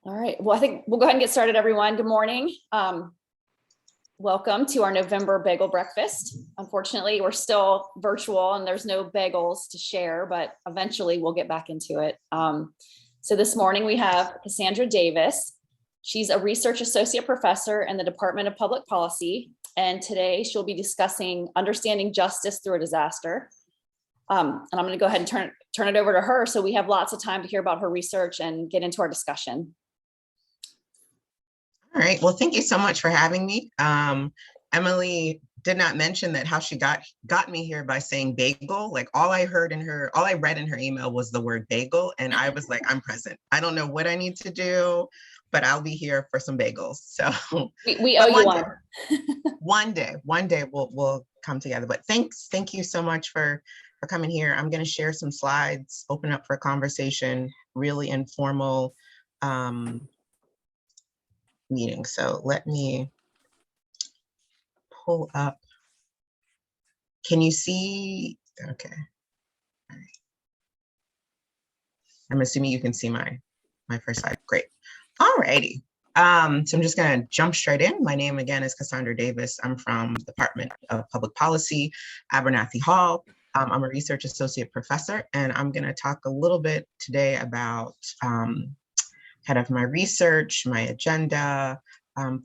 All right, well, I think we'll go ahead and get started, everyone. Good morning. Welcome to our November bagel breakfast. Unfortunately, we're still virtual and there's no bagels to share, but eventually we'll get back into it. So this morning we have Cassandra Davis. She's a research associate professor in the Department of Public Policy. And today she'll be discussing understanding justice through a disaster. And I'm going to go ahead and turn it over to her so we have lots of time to hear about her research and get into our discussion. All right, well, thank you so much for having me. Emily did not mention that how she got me here by saying bagel. Like all I read in her email was the word bagel. And I was like, I'm present. I don't know what I need to do, but I'll be here for some bagels. So we owe you one. One day we'll come together. But thank you so much for coming here. I'm going to share some slides, open up for a conversation, really informal meeting. So let me pull up. Can you see? Okay. All right. I'm assuming you can see my first slide. Great. All righty. So I'm just going to jump straight in. My name again is Cassandra Davis. I'm from the Department of Public Policy, Abernathy Hall. I'm a research associate professor, and I'm going to talk a little bit today about kind of my research, my agenda,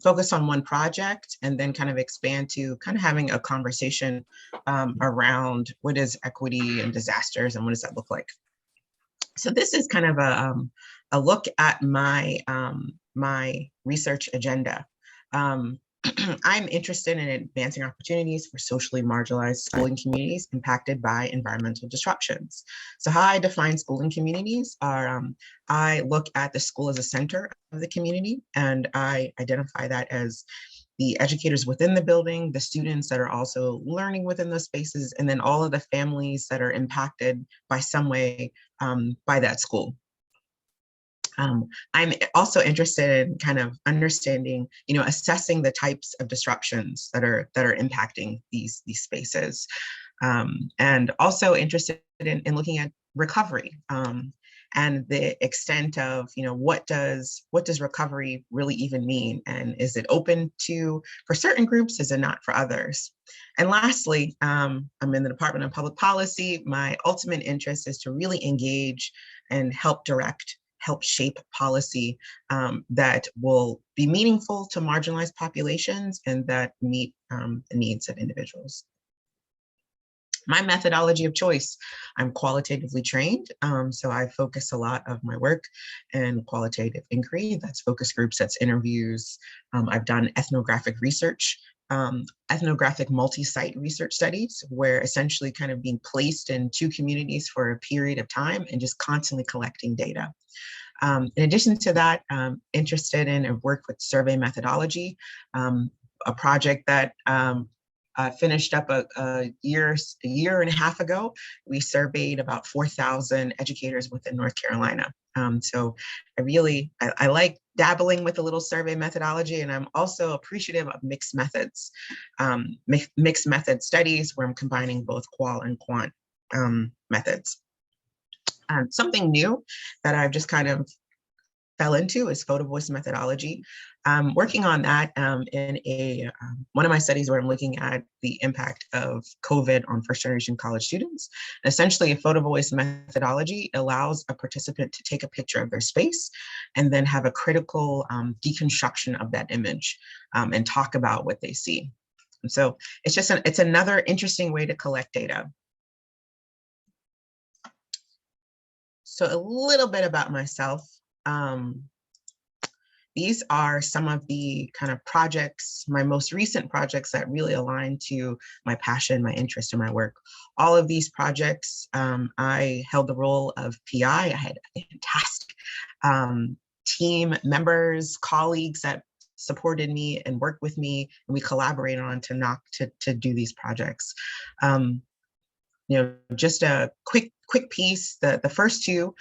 focus on one project, and then kind of expand to kind of having a conversation around what is equity and disasters and what does that look like. So this is kind of a look at my my research agenda. I'm interested in advancing opportunities for socially marginalized schooling communities impacted by environmental disruptions. So how I define schooling communities are, I look at the school as a center of the community, and I identify that as the educators within the building, the students that are also learning within those spaces, and then all of the families that are impacted by some way by that school. I'm also interested in kind of understanding, assessing the types of disruptions that are impacting these spaces, and also interested in looking at recovery and the extent of, what does recovery really even mean, and is it open for certain groups, is it not for others? And lastly, I'm in the Department of Public Policy. My ultimate interest is to really engage and help shape policy that will be meaningful to marginalized populations and that meet the needs of individuals. My methodology of choice, I'm qualitatively trained, so I focus a lot of my work in qualitative inquiry. That's focus groups, that's interviews. I've done ethnographic research, ethnographic multi-site research studies, where essentially kind of being placed in two communities for a period of time and just constantly collecting data. In addition to that, I'm interested in and work with survey methodology, a project that finished up a year and a half ago. We surveyed about 4,000 educators within North Carolina. So I like dabbling with a little survey methodology, and I'm also appreciative of mixed methods, mixed method studies where I'm combining both qual and quant methods. Something new that I've just kind of fell into is photo voice methodology. I'm working on that in one of my studies where I'm looking at the impact of COVID on first generation college students. And essentially, a photo voice methodology allows a participant to take a picture of their space and then have a critical deconstruction of that image and talk about what they see. And so it's another interesting way to collect data. So a little bit about myself. These are some of the kind of projects, my most recent projects that really align to my passion, my interest, and my work. All of these projects, I held the role of PI. I had fantastic team members, colleagues that supported me and worked with me, and we collaborated on to do these projects. Just a quick piece, the first two,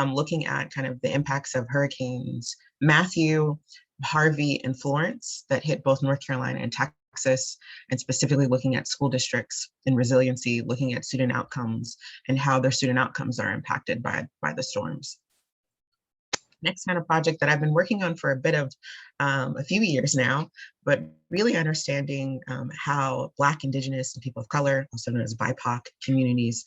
looking at kind of the impacts of hurricanes Matthew, Harvey, and Florence that hit both North Carolina and Texas, and specifically looking at school districts and resiliency, looking at student outcomes and how their student outcomes are impacted by the storms. Next kind of project that I've been working on for a few years now, but really understanding how Black, Indigenous, and people of color, also known as BIPOC communities,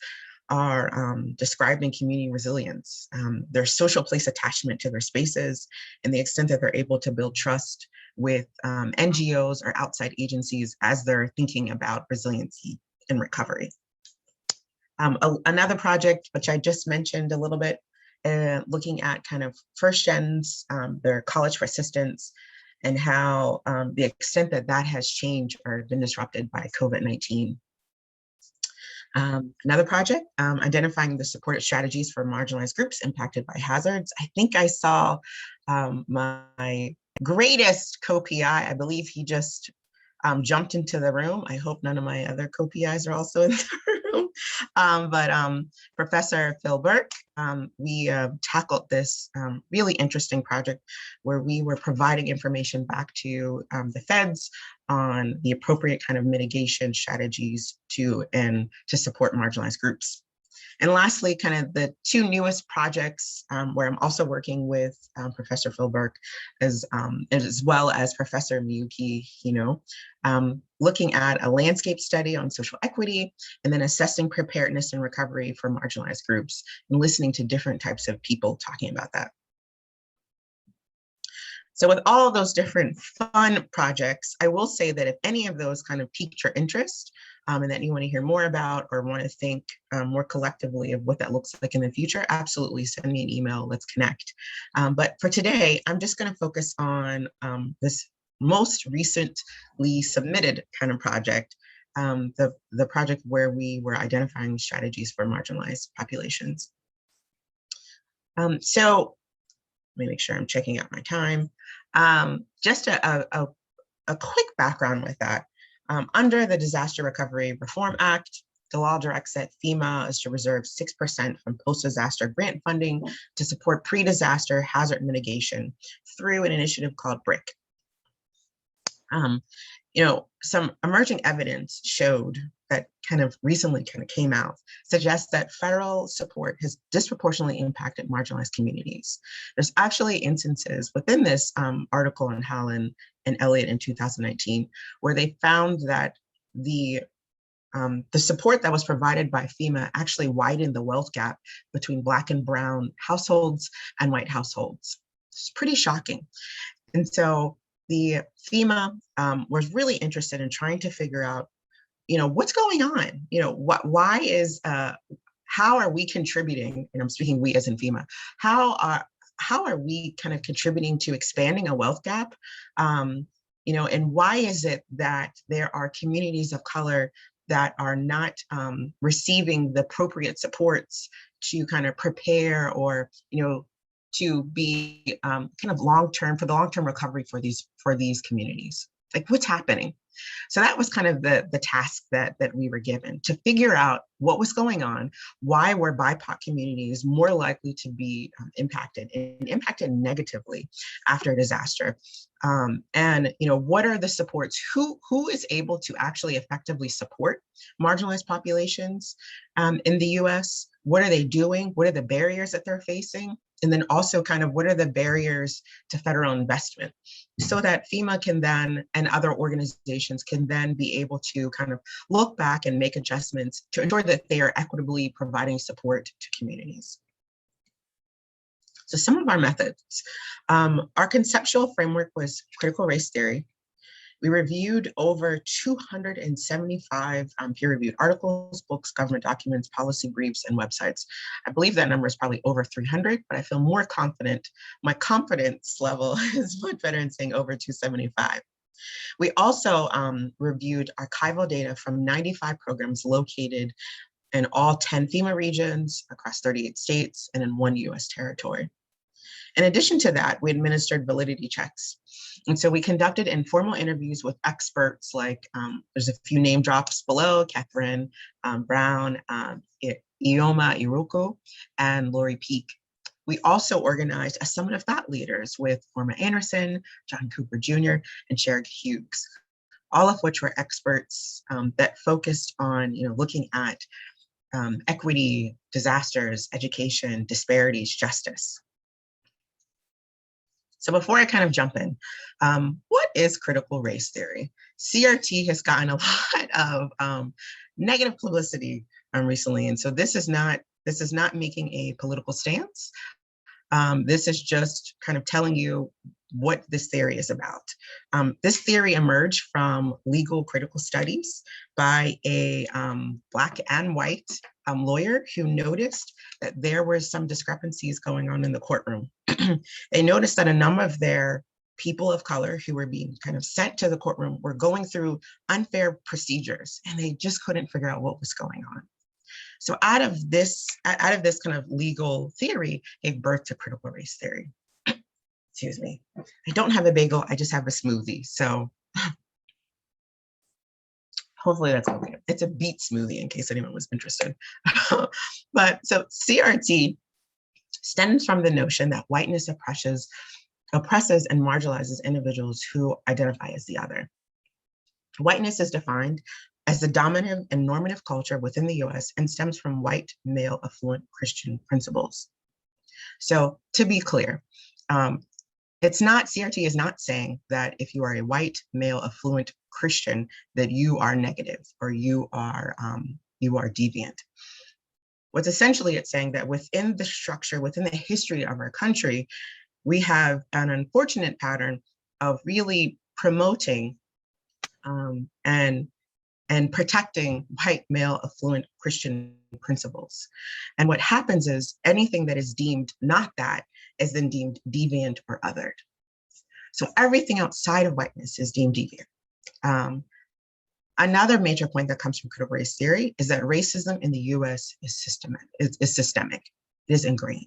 are described in community resilience, their social place attachment to their spaces, and the extent that they're able to build trust with NGOs or outside agencies as they're thinking about resiliency and recovery. Another project, which I just mentioned a little bit, looking at kind of first gens, their college persistence, and how the extent that that has changed or been disrupted by COVID-19. Another project, identifying the supportive strategies for marginalized groups impacted by hazards. I think I saw my greatest co-PI, I believe he just jumped into the room. I hope none of my other co-PIs are also in the room. Professor Phil Burke, we tackled this really interesting project where we were providing information back to the feds on the appropriate kind of mitigation strategies to support marginalized groups. And lastly, kind of the two newest projects where I'm also working with Professor Phil Burke as well as Professor Miyuki Hino, looking at a landscape study on social equity and then assessing preparedness and recovery for marginalized groups and listening to different types of people talking about that. So with all of those different fun projects, I will say that if any of those kind of piqued your interest and that you want to hear more about or want to think more collectively of what that looks like in the future, absolutely send me an email, let's connect. But for today, I'm just going to focus on this most recently submitted kind of project, the project where we were identifying strategies for marginalized populations. So let me make sure I'm checking out my time. Just a quick background with that. Under the Disaster Recovery Reform Act, the law directs that FEMA is to reserve 6% from post-disaster grant funding to support pre-disaster hazard mitigation through an initiative called BRIC. Some emerging evidence showed that kind of recently came out suggests that federal support has disproportionately impacted marginalized communities. There's actually instances within this article in Howland and Elliott in 2019 where they found that the support that was provided by FEMA actually widened the wealth gap between Black and Brown households and white households. It's pretty shocking. And so the FEMA was really interested in trying to figure out, what's going on? Why is, how are we contributing, and I'm speaking we as in FEMA, how are we kind of contributing to expanding a wealth gap? And why is it that there are communities of color that are not receiving the appropriate supports to kind of prepare or, to be kind of long-term, for the long-term recovery for these communities? Like, what's happening? So that was kind of the task that we were given, to figure out what was going on, why were BIPOC communities more likely to be impacted negatively after a disaster, and what are the supports? Who is able to actually effectively support marginalized populations in the U.S.? What are they doing? What are the barriers that they're facing? And then also kind of what are the barriers to federal investment, so that FEMA can then, and other organizations can then be able to kind of look back and make adjustments to ensure that they are equitably providing support to communities. So some of our methods, our conceptual framework was critical race theory. We reviewed over 275 peer-reviewed articles, books, government documents, policy briefs, and websites. I believe that number is probably over 300, but I feel more confident. My confidence level is much better in saying over 275. We also reviewed archival data from 95 programs located in all 10 FEMA regions across 38 states and in 1 US territory. In addition to that, we administered validity checks. And so we conducted informal interviews with experts like, there's a few name drops below, Catherine Brown, Ioma Iruko, and Lori Peak. We also organized a summit of thought leaders with Forma Anderson, John Cooper Jr., and Sherrick Hughes, all of which were experts that focused on looking at equity, disasters, education, disparities, justice. So before I kind of jump in, what is critical race theory? CRT has gotten a lot of negative publicity recently, and so this is not making a political stance. This is just kind of telling you what this theory is about. This theory emerged from legal critical studies by a Black and white lawyer who noticed that there were some discrepancies going on in the courtroom. They noticed that a number of their people of color who were being kind of sent to the courtroom were going through unfair procedures, and they just couldn't figure out what was going on. So out of this kind of legal theory gave birth to critical race theory. Excuse me. I don't have a bagel, I just have a smoothie. So hopefully that's okay. It's a beet smoothie in case anyone was interested. But so CRT stems from the notion that whiteness oppresses and marginalizes individuals who identify as the other. Whiteness is defined as the dominant and normative culture within the US and stems from white, male, affluent Christian principles. So to be clear, CRT is not saying that if you are a white, male, affluent Christian, that you are negative or you are deviant. What's essentially it's saying that within the structure, within the history of our country, we have an unfortunate pattern of really promoting and protecting white, male, affluent Christian principles. And what happens is anything that is deemed not that is then deemed deviant or othered. So everything outside of whiteness is deemed deviant. Another major point that comes from critical race theory is that racism in the US is systemic, it is ingrained.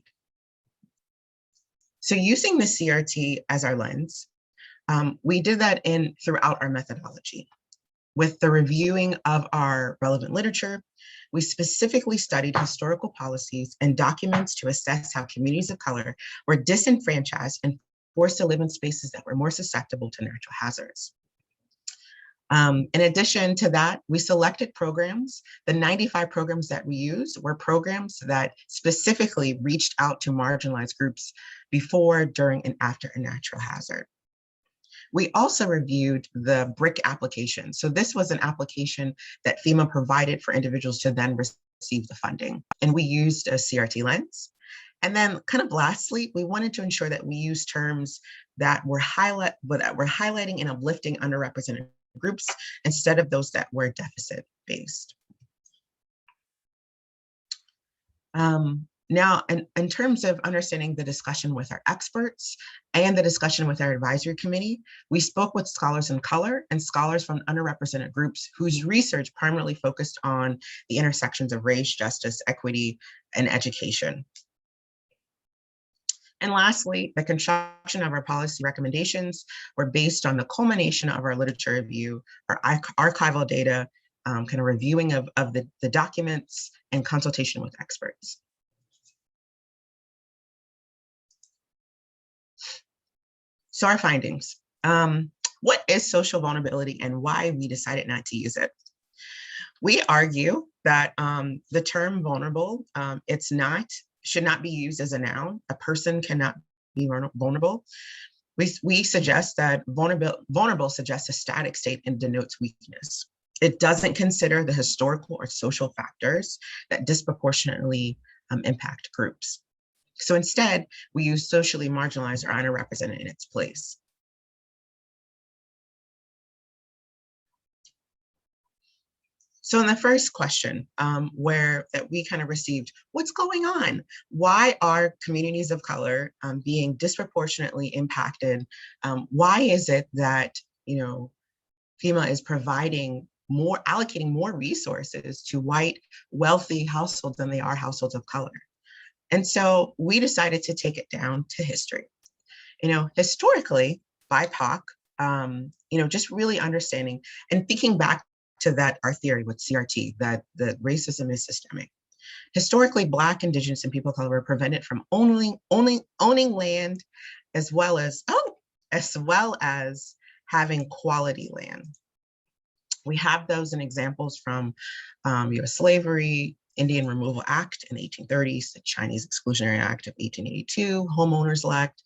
So using the CRT as our lens, we did that throughout our methodology. With the reviewing of our relevant literature, we specifically studied historical policies and documents to assess how communities of color were disenfranchised and forced to live in spaces that were more susceptible to natural hazards. In addition to that, we selected programs. The 95 programs that we used were programs that specifically reached out to marginalized groups before, during, and after a natural hazard. We also reviewed the BRIC application. So this was an application that FEMA provided for individuals to then receive the funding. And we used a CRT lens. And then kind of lastly, we wanted to ensure that we use terms that were highlighting and uplifting underrepresented groups instead of those that were deficit-based. Now, in terms of understanding the discussion with our experts and the discussion with our advisory committee, we spoke with scholars in color and scholars from underrepresented groups whose research primarily focused on the intersections of race, justice, equity, and education. And lastly, the construction of our policy recommendations were based on the culmination of our literature review, our archival data, kind of reviewing of the documents and consultation with experts. So our findings. What is social vulnerability and why we decided not to use it? We argue that the term vulnerable, should not be used as a noun. A person cannot be vulnerable. We suggest that vulnerable suggests a static state and denotes weakness. It doesn't consider the historical or social factors that disproportionately impact groups. So instead, we use socially marginalized or underrepresented in its place. So in the first question, that we kind of received, what's going on? Why are communities of color being disproportionately impacted? Why is it that FEMA is allocating more resources to white, wealthy households than they are households of color? And so we decided to take it down to history. Historically, BIPOC, just really understanding and thinking back to our theory with CRT, that racism is systemic. Historically, Black, Indigenous, and people of color were prevented from owning land, as well as having quality land. We have those in examples from US slavery, Indian Removal Act in the 1830s, the Chinese Exclusionary Act of 1882, Homeowners Act,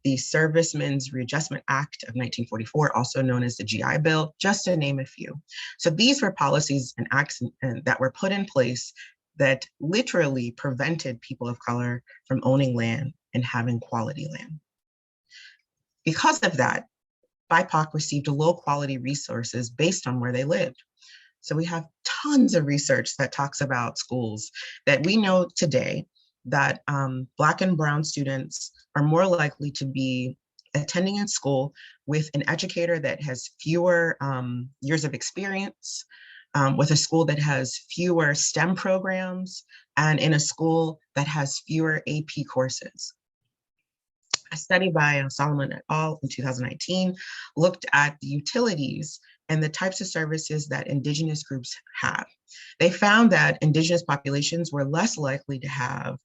the Servicemen's Readjustment Act of 1944, also known as the GI Bill, just to name a few. So these were policies and acts that were put in place that literally prevented people of color from owning land and having quality land. Because of that, BIPOC received low quality resources based on where they lived. So we have tons of research that talks about schools that we know today that Black and Brown students are more likely to be attending a school with an educator that has fewer years of experience, with a school that has fewer STEM programs, and in a school that has fewer AP courses. A study by Solomon et al. In 2019 looked at the utilities and the types of services that Indigenous groups have. They found that Indigenous populations were less likely to have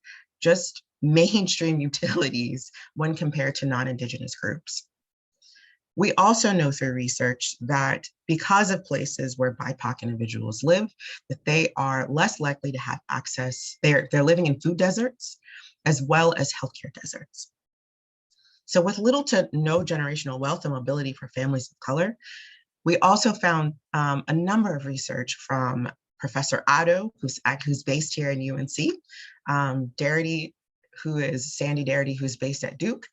just mainstream utilities when compared to non-Indigenous groups. We also know through research that because of places where BIPOC individuals live, that they are less likely to have access. They're living in food deserts as well as healthcare deserts. So with little to no generational wealth and mobility for families of color, we also found a number of research from Professor Otto, who's based here in UNC, Darity, who is Sandy Darity, who's based at Duke,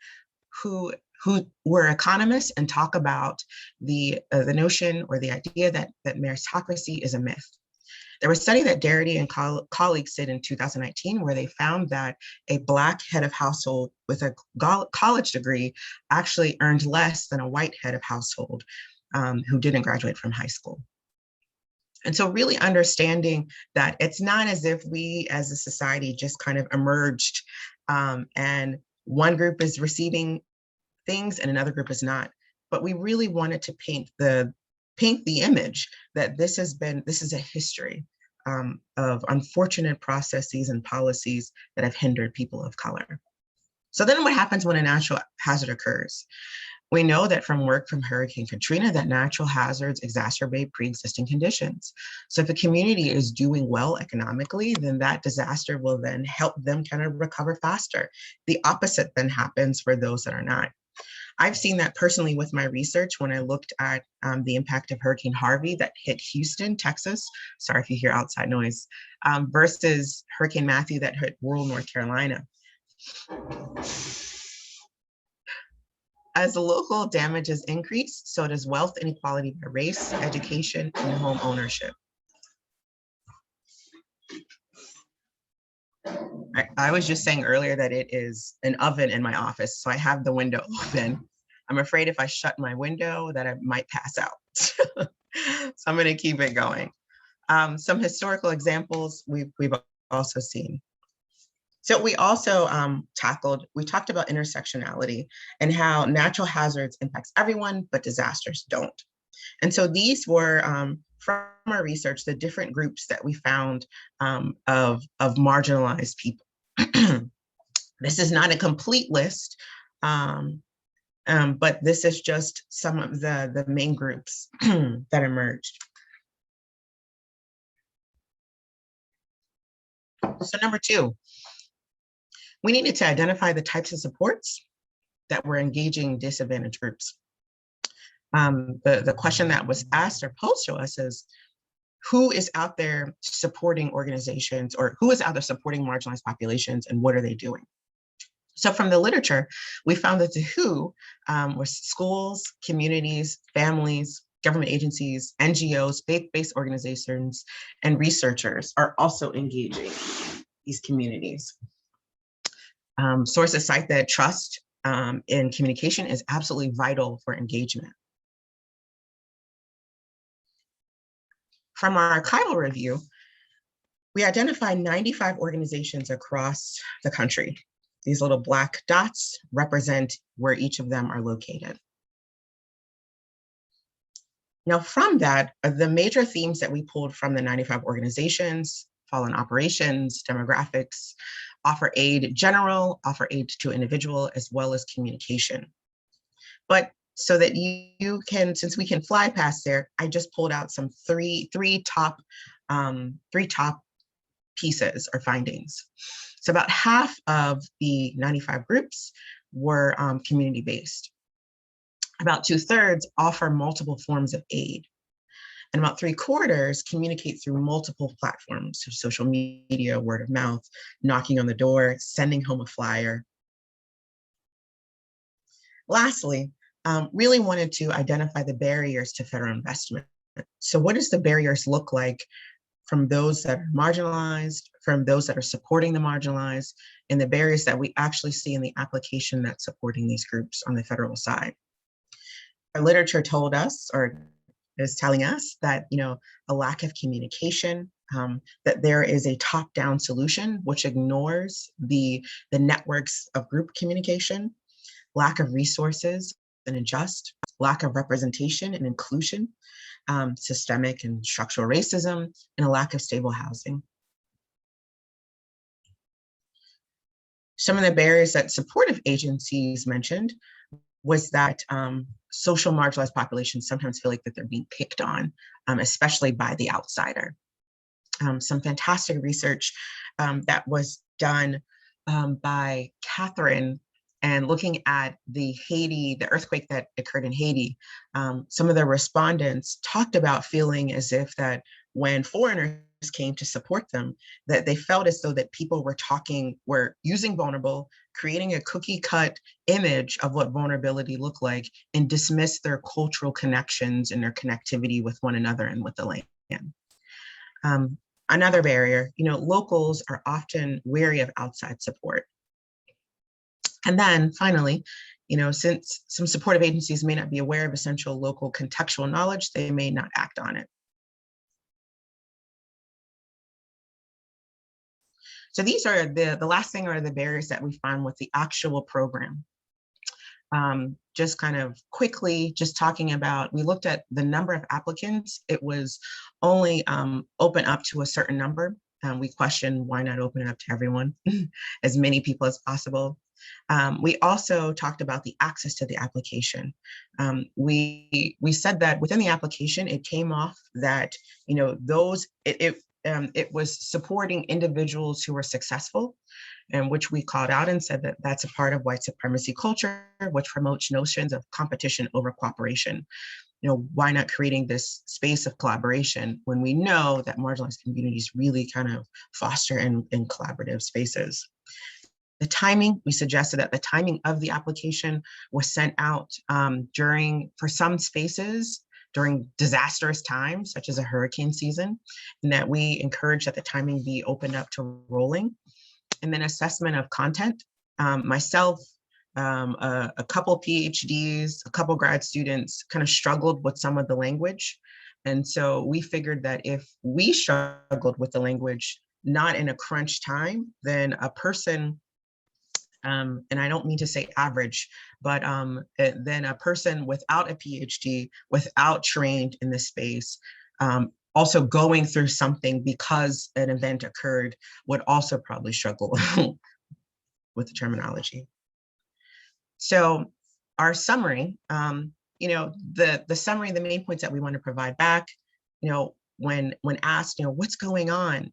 who were economists and talk about the notion or the idea that meritocracy is a myth. There was a study that Darity and colleagues did in 2019 where they found that a Black head of household with a college degree actually earned less than a white head of household who didn't graduate from high school. And so really understanding that it's not as if we as a society just kind of emerged and one group is receiving things and another group is not, but we really wanted to paint the image that this is a history of unfortunate processes and policies that have hindered people of color. So then what happens when a natural hazard occurs? We know that from work from Hurricane Katrina that natural hazards exacerbate pre-existing conditions. So if a community is doing well economically, then that disaster will then help them kind of recover faster. The opposite then happens for those that are not. I've seen that personally with my research when I looked at the impact of Hurricane Harvey that hit Houston, Texas. Sorry if you hear outside noise, versus Hurricane Matthew that hit rural North Carolina. As the local damages increase, so does wealth inequality by race, education, and home ownership. I was just saying earlier that it is an oven in my office, so I have the window open. I'm afraid if I shut my window that I might pass out. So I'm going to keep it going. Some historical examples we've also seen. So we also talked about intersectionality and how natural hazards impacts everyone, but disasters don't. And so these were from our research, the different groups that we found of marginalized people. This is not a complete list, but this is just some of the main groups that emerged. So number 2, we needed to identify the types of supports that were engaging disadvantaged groups. The question that was asked or posed to us is, who is out there supporting organizations, or who is out there supporting marginalized populations, and what are they doing? So from the literature, we found that the WHO was schools, communities, families, government agencies, NGOs, faith-based organizations, and researchers are also engaging these communities. Sources cite that trust in communication is absolutely vital for engagement. From our archival review, we identified 95 organizations across the country. These little black dots represent where each of them are located. Now from that, the major themes that we pulled from the 95 organizations fall in operations, demographics, offer aid general, offer aid to individual, as well as communication. But so that you can, since we can fly past there, I just pulled out some three top pieces or findings. So about half of the 95 groups were community-based. About 2/3 offer multiple forms of aid. And about 3/4 communicate through multiple platforms, so social media, word of mouth, knocking on the door, sending home a flyer. Lastly, really wanted to identify the barriers to federal investment. So what does the barriers look like from those that are marginalized, from those that are supporting the marginalized, and the barriers that we actually see in the application that's supporting these groups on the federal side? Our literature told us, or is telling us, that a lack of communication, that there is a top-down solution which ignores the networks of group communication, lack of resources and unjust, lack of representation and inclusion, systemic and structural racism, and a lack of stable housing. Some of the barriers that supportive agencies mentioned was that social marginalized populations sometimes feel like that they're being picked on, especially by the outsider. Some fantastic research that was done by Catherine, and looking at the earthquake that occurred in Haiti. Some of the respondents talked about feeling as if that when foreigners came to support them, that they felt as though that people were using vulnerable, creating a cookie cut image of what vulnerability looked like, and dismiss their cultural connections and their connectivity with one another and with the land. Another barrier, locals are often wary of outside support. And then finally, since some supportive agencies may not be aware of essential local contextual knowledge, they may not act on it. So these are the last thing are the barriers that we found with the actual program. Just kind of quickly, just talking about, we looked at the number of applicants. It was only open up to a certain number. We questioned why not open it up to everyone, as many people as possible. We also talked about the access to the application. We said that within the application, it came off that it was supporting individuals who were successful, and which we called out and said that that's a part of white supremacy culture, which promotes notions of competition over cooperation. Why not creating this space of collaboration when we know that marginalized communities really kind of foster in collaborative spaces? The timing, we suggested that the timing of the application was sent out for some spaces during disastrous times, such as a hurricane season, and that we encourage that the timing be opened up to rolling. And then assessment of content. Myself, a couple PhDs, a couple grad students kind of struggled with some of the language. And so we figured that if we struggled with the language, not in a crunch time, then a person, and I don't mean to say average, but then a person without a PhD, without trained in this space, also going through something because an event occurred, would also probably struggle with the terminology. So our summary, the summary, the main points that we want to provide back, when asked, what's going on,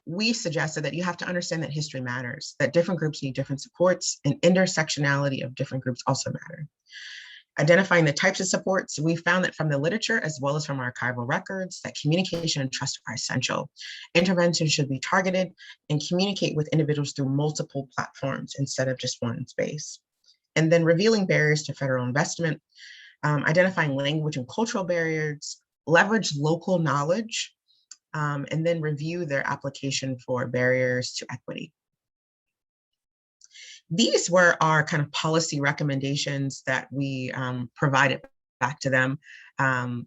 we suggested that you have to understand that history matters, that different groups need different supports, and intersectionality of different groups also matter. Identifying the types of supports, we found that from the literature as well as from archival records that communication and trust are essential. Intervention should be targeted and communicate with individuals through multiple platforms instead of just one space. And then revealing barriers to federal investment, identifying language and cultural barriers, leverage local knowledge, and then review their application for barriers to equity. These were our kind of policy recommendations that we provided back to them. And,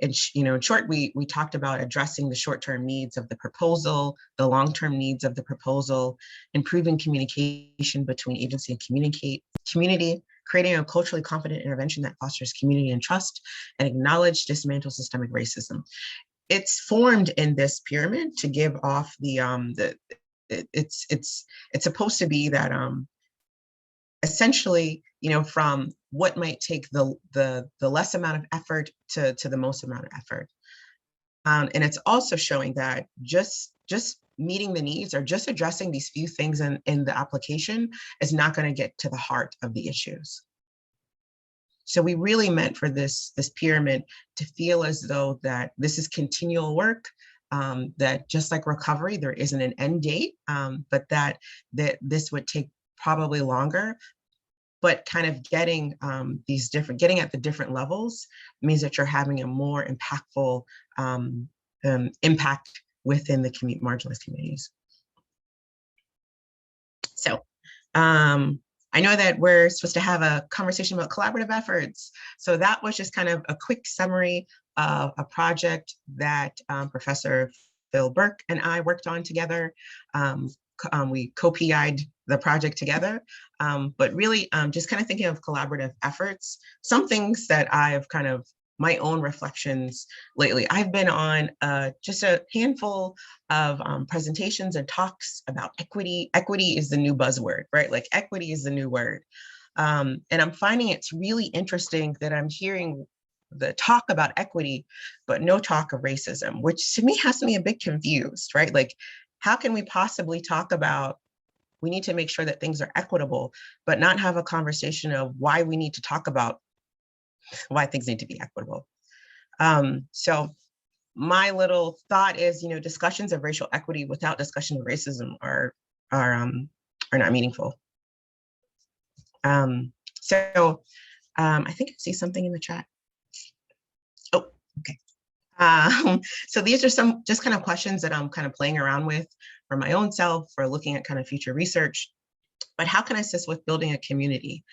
in short, we talked about addressing the short-term needs of the proposal, the long-term needs of the proposal, improving communication between agency and community, creating a culturally competent intervention that fosters community and trust, and acknowledge dismantle systemic racism. It's formed in this pyramid to give off it's supposed to be that essentially, from what might take the less amount of effort to the most amount of effort. And it's also showing that just meeting the needs or just addressing these few things in the application is not going to get to the heart of the issues. So we really meant for this pyramid to feel as though that this is continual work, that just like recovery, there isn't an end date, but that this would take probably longer. But kind of getting getting at the different levels means that you're having a more impactful impact within the marginalized communities. So I know that we're supposed to have a conversation about collaborative efforts. So that was just kind of a quick summary of a project that Professor Phil Burke and I worked on together. We co-PI'd the project together, but really just kind of thinking of collaborative efforts. Some things that I've kind of my own reflections lately. I've been on just a handful of presentations and talks about equity. Equity is the new buzzword, right? Like equity is the new word. And I'm finding it's really interesting that I'm hearing the talk about equity, but no talk of racism, which to me has me a bit confused, right? Like, how can we possibly talk about we need to make sure that things are equitable, but not have a conversation of why we need to talk about why things need to be equitable. So my little thought is, discussions of racial equity without discussion of racism are not meaningful. So I think I see something in the chat. Oh, okay. So these are some just kind of questions that I'm kind of playing around with for my own self, for looking at kind of future research. But how can I assist with building a community?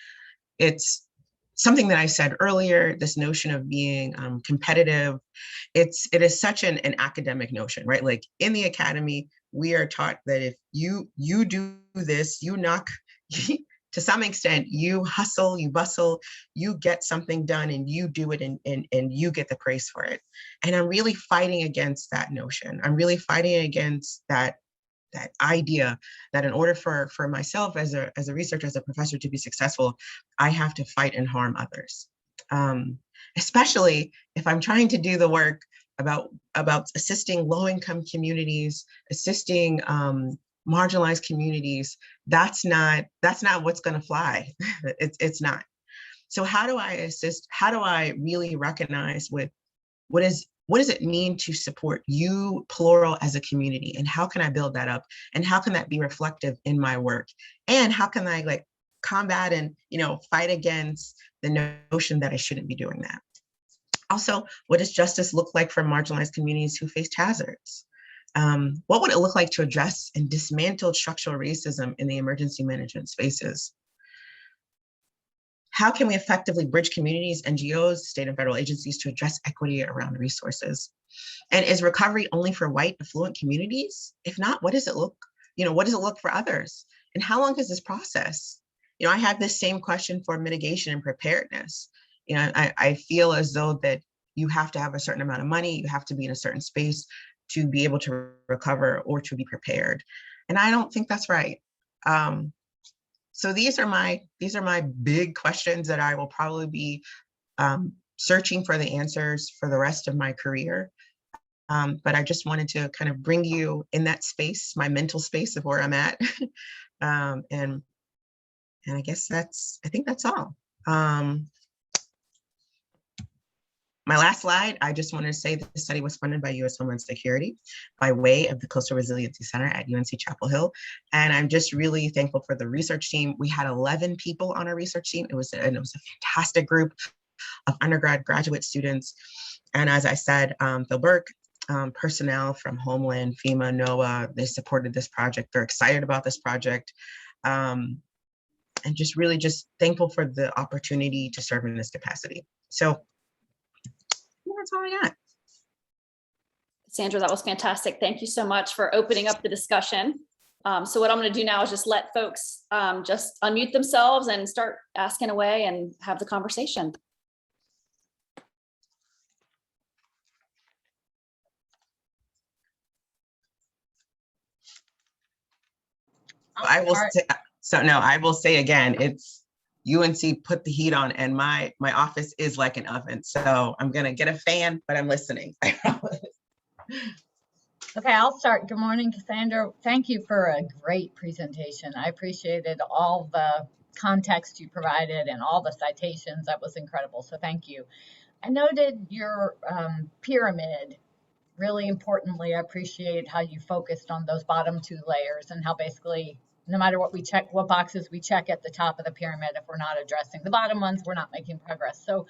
It's something that I said earlier, this notion of being competitive. It is such an academic notion, right? Like in the academy, we are taught that if you do this, you knock, to some extent, you hustle, you bustle, you get something done and you do it and you get the praise for it. And I'm really fighting against that notion. I'm really fighting against that idea that in order for myself as a researcher, as a professor to be successful, I have to fight and harm others. Especially if I'm trying to do the work about assisting low-income communities, assisting marginalized communities. That's not what's going to fly. It's not. So how do I assist? How do I really recognize what does it mean to support you, plural, as a community? And how can I build that up? And how can that be reflective in my work? And how can I combat and fight against the notion that I shouldn't be doing that? Also, what does justice look like for marginalized communities who face hazards? What would it look like to address and dismantle structural racism in the emergency management spaces? How can we effectively bridge communities, NGOs, state and federal agencies to address equity around resources? And is recovery only for white affluent communities? If not, what does it look, what does it look for others? And how long is this process? I have this same question for mitigation and preparedness. I feel as though that you have to have a certain amount of money, you have to be in a certain space to be able to recover or to be prepared. And I don't think that's right. So these are my big questions that I will probably be searching for the answers for the rest of my career. But I just wanted to kind of bring you in that space, my mental space of where I'm at. And I guess I think that's all. My last slide, I just wanted to say that the study was funded by U.S. Homeland Security by way of the Coastal Resiliency Center at UNC Chapel Hill. And I'm just really thankful for the research team. We had 11 people on our research team. It was a fantastic group of undergrad, graduate students. And as I said, Phil Burke, personnel from Homeland, FEMA, NOAA, they supported this project. They're excited about this project. And just really just thankful for the opportunity to serve in this capacity. So that's all I got. Sandra, that was fantastic. Thank you so much for opening up the discussion. So what I'm going to do now is just let folks just unmute themselves and start asking away and have the conversation. I will say again, it's UNC put the heat on, and my office is like an oven. So I'm gonna get a fan, but I'm listening. I promise. Okay, I'll start. Good morning, Cassandra. Thank you for a great presentation. I appreciated all the context you provided and all the citations. That was incredible. So thank you. I noted your pyramid. Really importantly, I appreciate how you focused on those bottom two layers and how basically no matter what we check, what boxes we check at the top of the pyramid, if we're not addressing the bottom ones, we're not making progress. So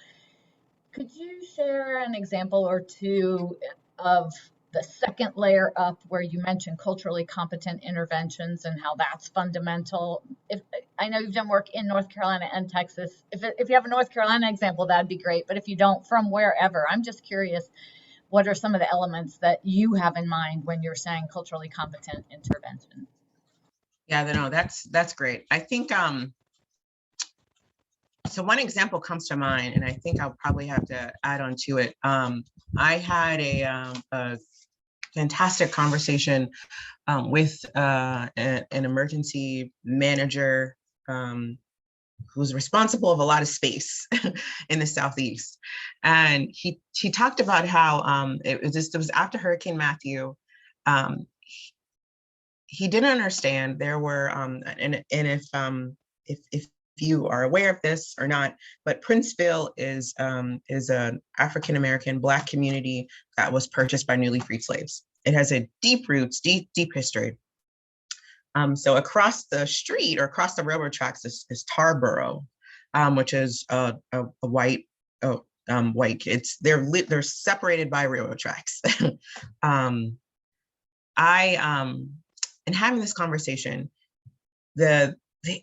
could you share an example or two of the second layer up where you mentioned culturally competent interventions and how that's fundamental? If I know you've done work in North Carolina and Texas, if you have a North Carolina example, that'd be great. But if you don't, from wherever, I'm just curious, what are some of the elements that you have in mind when you're saying culturally competent intervention? Yeah, no, that's great. I think so one example comes to mind, and I think I'll probably have to add on to it. I had a fantastic conversation with an emergency manager who's responsible of a lot of space in the Southeast. And he talked about how it was after Hurricane Matthew. He didn't understand there were, and if you are aware of this or not, but Princeville is an African-American Black community that was purchased by newly freed slaves. It has a deep roots, deep history. So across the street or across the railroad tracks is Tarboro, which is a white white kids. They're separated by railroad tracks. In having this conversation, the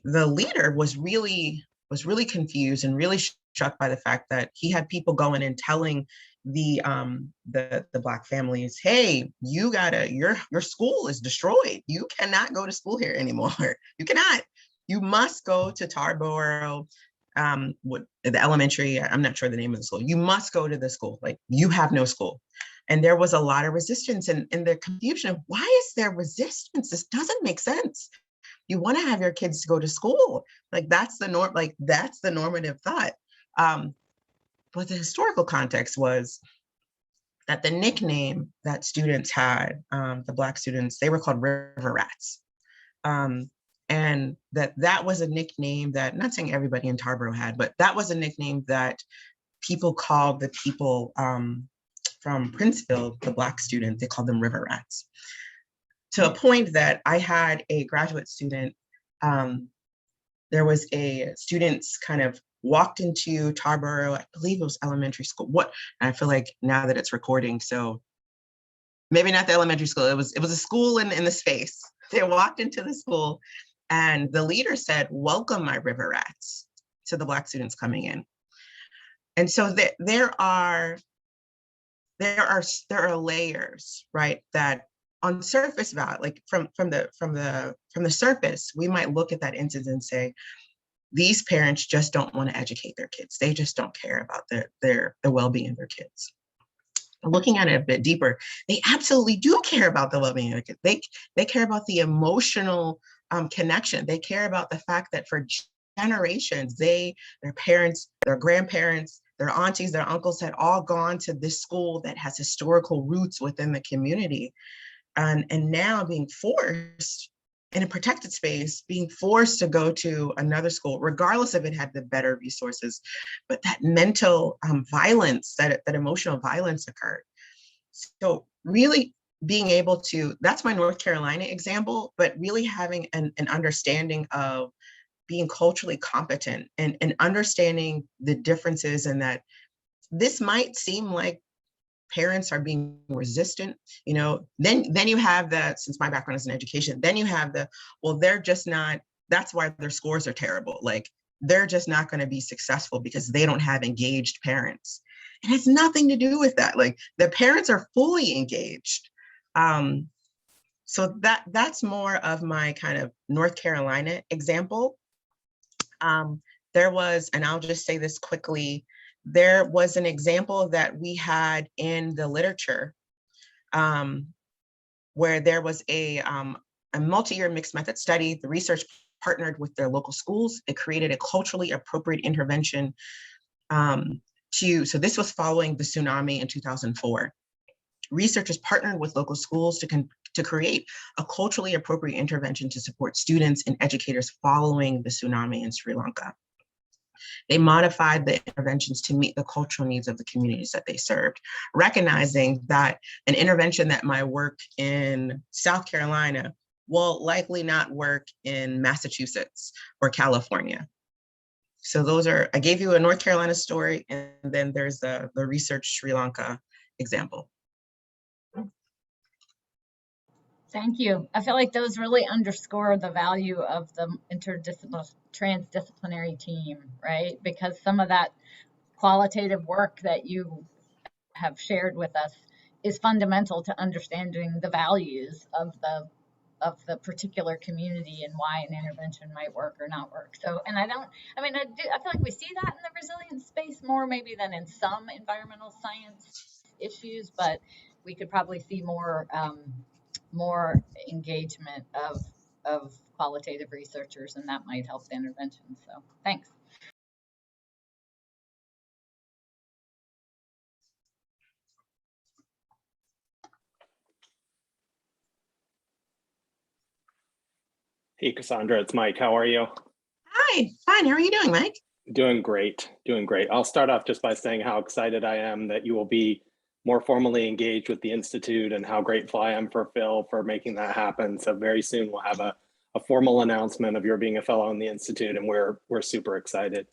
leader was really confused and really struck by the fact that he had people going and telling the Black families, hey, you gotta, your school is destroyed. You cannot go to school here anymore. You cannot. You must go to Tarboro, the elementary. I'm not sure the name of the school. You must go to the school. Like, you have no school. And there was a lot of resistance and the confusion of, why is there resistance? This doesn't make sense. You want to have your kids go to school. Like, that's the norm, like that's the normative thought. But the historical context was that the nickname that students had, the Black students, they were called river rats. And that was a nickname that, not saying everybody in Tarboro had, but that was a nickname that people called the people from Princeville, the Black student, they called them river rats. To a point that I had a graduate student, there was a student's kind of walked into Tarboro, I believe it was elementary school. I feel like now that it's recording, so maybe not the elementary school, it was a school in the space. They walked into the school and the leader said, welcome my river rats, to the Black students coming in. And so there are layers, right, that on surface value, like from the surface, we might look at that incident and say, these parents just don't want to educate their kids. They just don't care about the well-being of their kids. Looking at it a bit deeper, they absolutely do care about the well-being of their kids. They care about the emotional connection. They care about the fact that for generations, their parents, their grandparents, their aunties, their uncles had all gone to this school that has historical roots within the community. And now being forced in a protected space, being forced to go to another school, regardless if it had the better resources, but that mental violence, that emotional violence occurred. So really being able to, that's my North Carolina example, but really having an understanding of being culturally competent and understanding the differences, and that this might seem like parents are being resistant, then you have that, since my background is in education, then you have well, they're just not, that's why their scores are terrible. Like, they're just not going to be successful because they don't have engaged parents. It has nothing to do with that. Like, the parents are fully engaged. So that's more of my kind of North Carolina example. There was, and I'll just say this quickly, there was an example that we had in the literature where there was a multi-year mixed method study. The research partnered with their local schools. It created a culturally appropriate intervention so this was following the tsunami in 2004. researchers partnered with local schools to create a culturally appropriate intervention to support students and educators following the tsunami in Sri Lanka. They modified the interventions to meet the cultural needs of the communities that they served, recognizing that an intervention that might work in South Carolina will likely not work in Massachusetts or California. So those are, I gave you a North Carolina story, and then there's the research Sri Lanka example. Thank you. I feel like those really underscore the value of the transdisciplinary team, right? Because some of that qualitative work that you have shared with us is fundamental to understanding the values of the particular community and why an intervention might work or not work. So, and I feel like we see that in the resilience space more maybe than in some environmental science issues, but we could probably see more engagement of qualitative researchers, and that might help the intervention. So thanks. Hey, Cassandra, it's Mike. How are you? Hi, fine. How are you doing, Mike? Doing great, doing great. I'll start off just by saying how excited I am that you will be more formally engaged with the Institute, and how grateful I am for Phil for making that happen. So very soon we'll have a formal announcement of your being a fellow in the Institute, and we're super excited.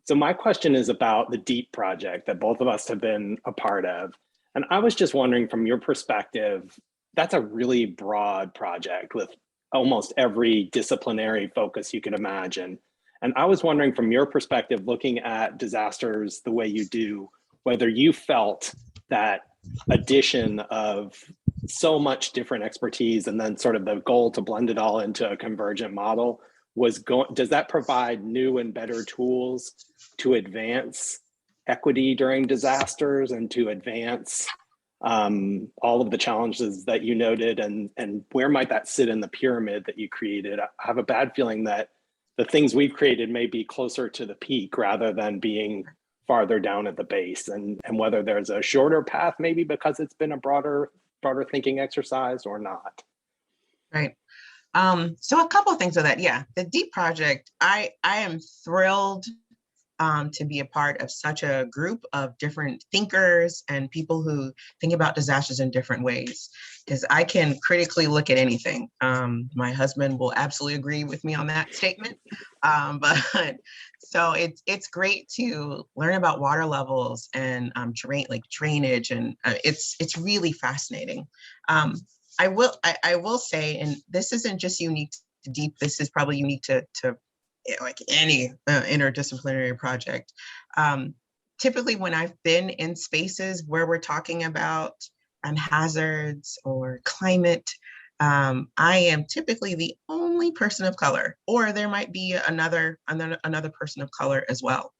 So my question is about the DEEP project that both of us have been a part of. And I was just wondering, from your perspective, that's a really broad project with almost every disciplinary focus you can imagine. And I was wondering, from your perspective, looking at disasters the way you do, whether you felt that addition of so much different expertise and then sort of the goal to blend it all into a convergent model does that provide new and better tools to advance equity during disasters and to advance all of the challenges that you noted, and where might that sit in the pyramid that you created? I have a bad feeling that the things we've created may be closer to the peak rather than being farther down at the base, and whether there's a shorter path, maybe because it's been a broader thinking exercise or not. Right. So a couple of things of that. Yeah, the DEEP project, I am thrilled to be a part of such a group of different thinkers and people who think about disasters in different ways, because I can critically look at anything. My husband will absolutely agree with me on that statement. But so it's great to learn about water levels and terrain, like drainage, and it's really fascinating. I will say, and this isn't just unique to DEEP, this is probably unique to like any interdisciplinary project. Typically when I've been in spaces where we're talking about hazards or climate, I am typically the only person of color, or there might be another person of color as well.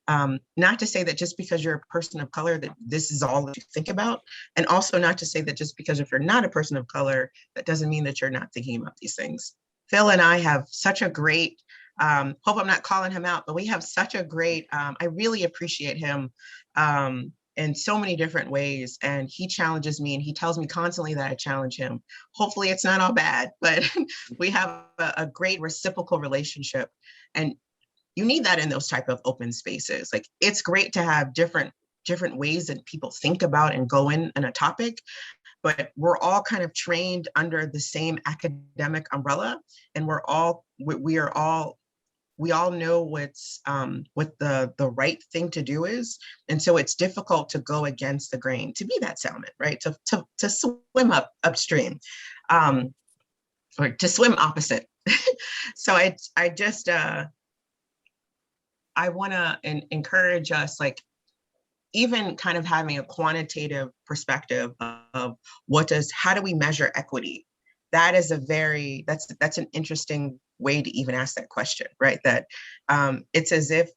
Not to say that just because you're a person of color that this is all that you think about, and also not to say that just because if you're not a person of color, that doesn't mean that you're not thinking about these things. Phil and I have such a great, hope I'm not calling him out, but we have such a great, I really appreciate him in so many different ways. And he challenges me and he tells me constantly that I challenge him. Hopefully it's not all bad, but we have a great reciprocal relationship. And you need that in those type of open spaces. Like, it's great to have different ways that people think about and go in a topic, but we're all kind of trained under the same academic umbrella, and we all know what's what the right thing to do is, and so it's difficult to go against the grain, to be that salmon, right? To swim upstream, or to swim opposite. So I just I want to encourage us, like, even kind of having a quantitative perspective of how do we measure equity? That is that's an interesting way to even ask that question, right? That it's as if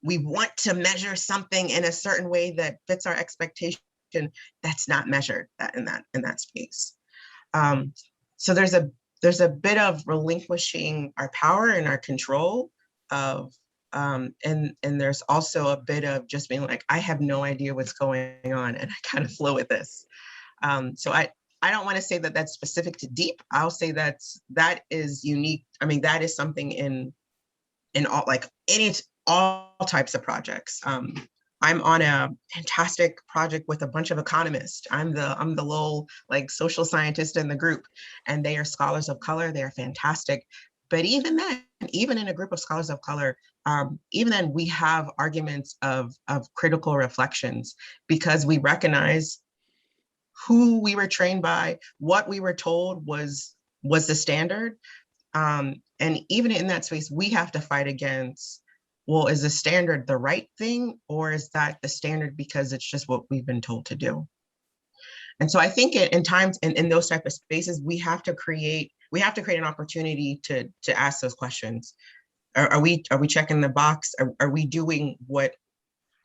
we want to measure something in a certain way that fits our expectation. That's not measured in that space. So there's a bit of relinquishing our power and our control of And there's also a bit of just being like, I have no idea what's going on, and I kind of flow with this. So I don't want to say that that's specific to DEEP. I'll say that is unique. I mean, that is something in all, like all types of projects. I'm on a fantastic project with a bunch of economists. I'm the little like social scientist in the group, and they are scholars of color. They are fantastic. But even then, even in a group of scholars of color, even then we have arguments of critical reflections, because we recognize who we were trained by, what we were told was the standard. And even in that space, we have to fight against, well, is the standard the right thing, or is that the standard because it's just what we've been told to do? And so I think in times, in those type of spaces, we have to create an opportunity to ask those questions. Are we checking the box? Are we doing what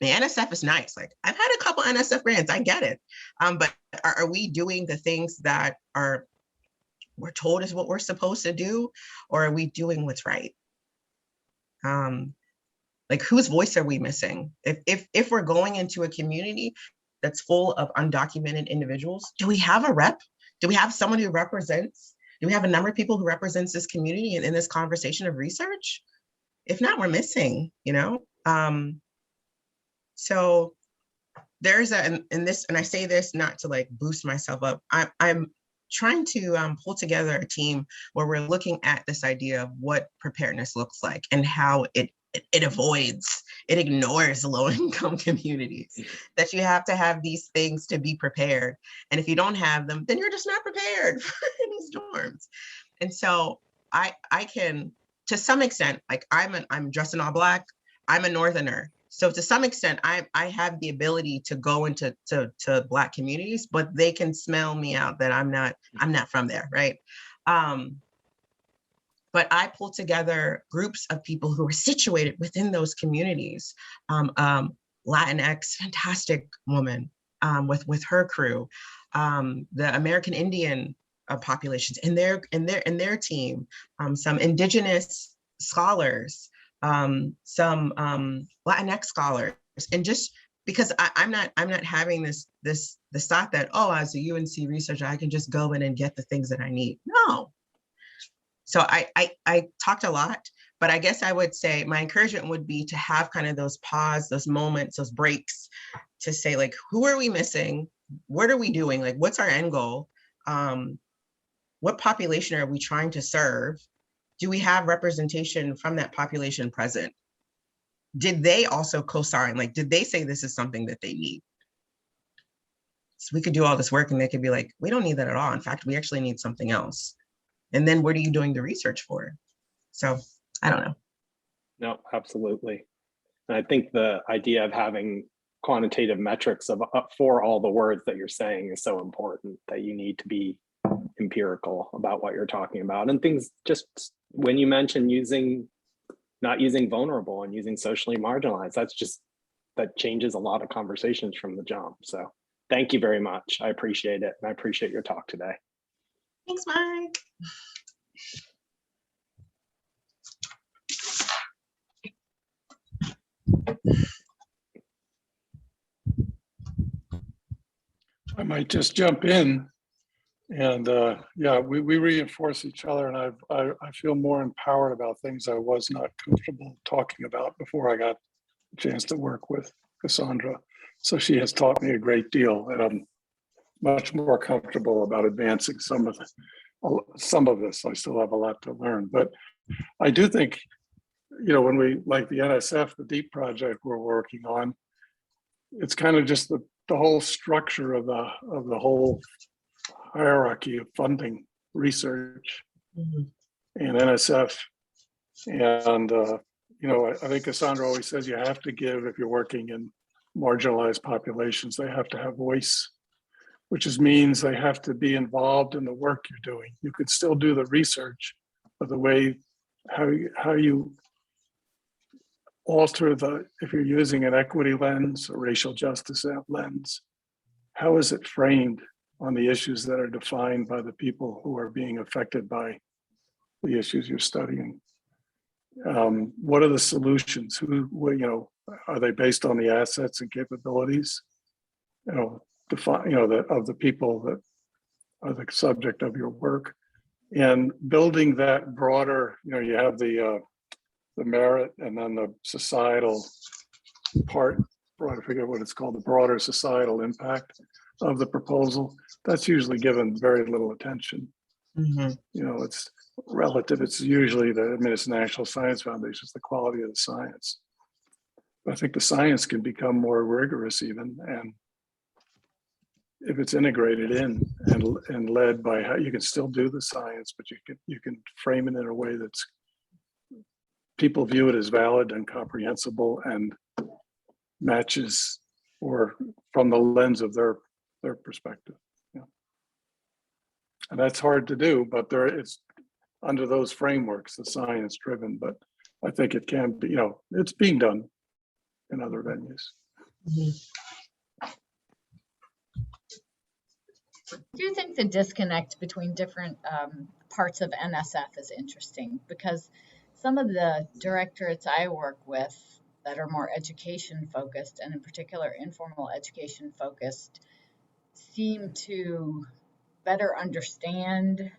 the NSF is nice? Like, I've had a couple NSF grants, I get it. But are we doing the things that we're told is what we're supposed to do, or are we doing what's right? Like, whose voice are we missing? If we're going into a community that's full of undocumented individuals, do we have a rep? Do we have someone who represents? Do we have a number of people who represents this community in this conversation of research? If not, we're missing, you know? So there's and I say this not to like boost myself up. I'm trying to pull together a team where we're looking at this idea of what preparedness looks like and how it ignores low-income communities, that you have to have these things to be prepared. And if you don't have them, then you're just not prepared for any storms. And so I can, to some extent, like I'm dressed in all Black, I'm a Northerner. So to some extent, I have the ability to go into to Black communities, but they can smell me out that I'm not from there, right? But I pulled together groups of people who are situated within those communities. Latinx, fantastic woman with her crew, the American Indian populations in their team, some Indigenous scholars, some Latinx scholars, and just because I'm not having this thought that, oh, as a UNC researcher, I can just go in and get the things that I need. No. So I talked a lot, but I guess I would say my encouragement would be to have kind of those pause, those moments, those breaks, to say, like, who are we missing? What are we doing? Like, what's our end goal? What population are we trying to serve? Do we have representation from that population present? Did they also co-sign? Like, did they say this is something that they need? So we could do all this work and they could be like, we don't need that at all. In fact, we actually need something else. And then what are you doing the research for? So I don't know. No, absolutely. And I think the idea of having quantitative metrics for all the words that you're saying is so important, that you need to be empirical about what you're talking about. And things, just when you mention not using vulnerable and using socially marginalized, that changes a lot of conversations from the jump. So thank you very much. I appreciate it. And I appreciate your talk today. Thanks, Mike. I might just jump in, and yeah, we reinforce each other, and I feel more empowered about things I was not comfortable talking about before I got a chance to work with Cassandra. So she has taught me a great deal, and I'm much more comfortable about advancing some of this. I still have a lot to learn, but I do think, when we, like the NSF, the DEEP project we're working on, it's kind of just the whole structure of the whole hierarchy of funding research and NSF. And, I think Cassandra always says you have to give, if you're working in marginalized populations, they have to have voice, which means they have to be involved in the work you're doing. You could still do the research, but the way, how you alter if you're using an equity lens or racial justice lens, how is it framed on the issues that are defined by the people who are being affected by the issues you're studying? What are the solutions? Are they based on the assets and capabilities? Define, of the people that are the subject of your work, and building that broader, you have the merit and then the societal part, I forget what it's called, the broader societal impact of the proposal. That's usually given very little attention. It's relative. It's usually it's National Science Foundation, it's the quality of the science. But I think the science can become more rigorous even, and if it's integrated in and led by how you can still do the science, but you can frame it in a way that's people view it as valid and comprehensible and matches or from the lens of their perspective. And that's hard to do, but it's under those frameworks, the science driven, but I think it can be, it's being done in other venues. Do you think the disconnect between different parts of NSF is interesting? Because some of the directorates I work with that are more education focused, and in particular informal education focused, seem to better understand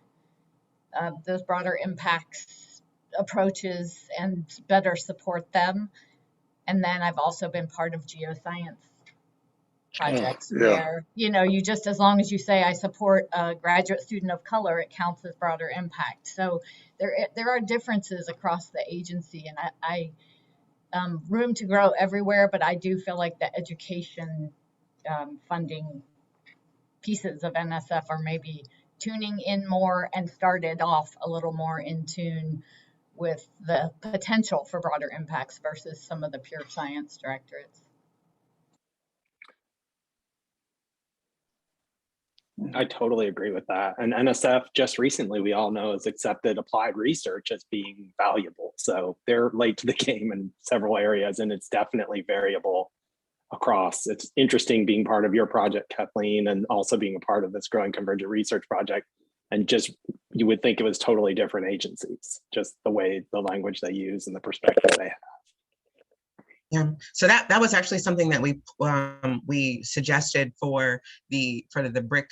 those broader impacts approaches and better support them. And then I've also been part of geoscience projects where, you just, as long as you say I support a graduate student of color, it counts as broader impact. So there are differences across the agency, and I room to grow everywhere, but I do feel like the education funding pieces of NSF are maybe tuning in more and started off a little more in tune with the potential for broader impacts versus some of the pure science directorates. I totally agree with that. And NSF just recently, we all know, has accepted applied research as being valuable. So they're late to the game in several areas, and it's definitely variable across. It's interesting being part of your project, Kathleen, and also being a part of this growing convergent research project. And just, you would think it was totally different agencies, just the way, the language they use and the perspective they have. Yeah, so that was actually something that we suggested for the BRIC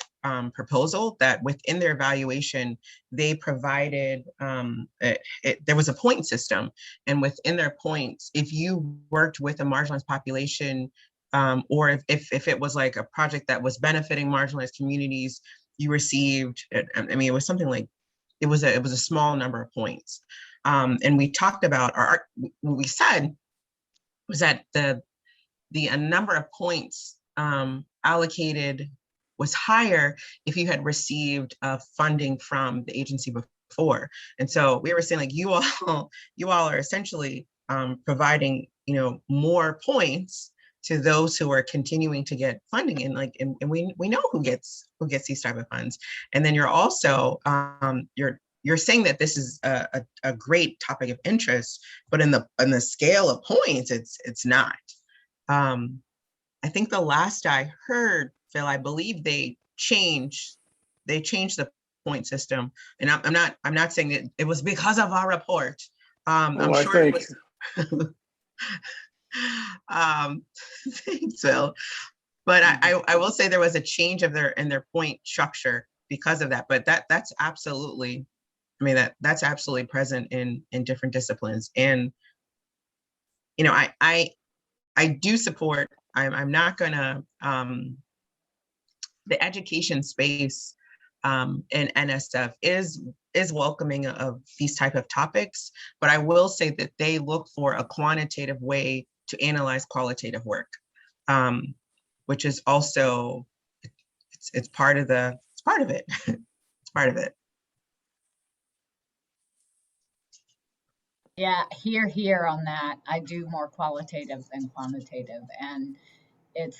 proposal, that within their evaluation they provided there was a point system, and within their points, if you worked with a marginalized population, or if it was like a project that was benefiting marginalized communities, you received, I mean, it was something like, it was a small number of points, and we talked about what we said was that the number of points allocated was higher if you had received funding from the agency before. And so we were saying, like, you all are essentially providing, more points to those who are continuing to get funding, and we know who gets these type of funds. And then you're also you're saying that this is a great topic of interest, but in the scale of points, it's not. I think the last I heard, Phil, I believe they changed the point system, and I'm not saying that it was because of our report. I'm sure it was. Thanks, Phil. But I will say there was a change of their point structure because of that. But that's absolutely. I mean, that's absolutely present in different disciplines. And, I do support, I'm not gonna, the education space in NSF is welcoming of these type of topics, but I will say that they look for a quantitative way to analyze qualitative work, which is also, it's part of it. It's part of it. Yeah, here on that. I do more qualitative than quantitative, and it's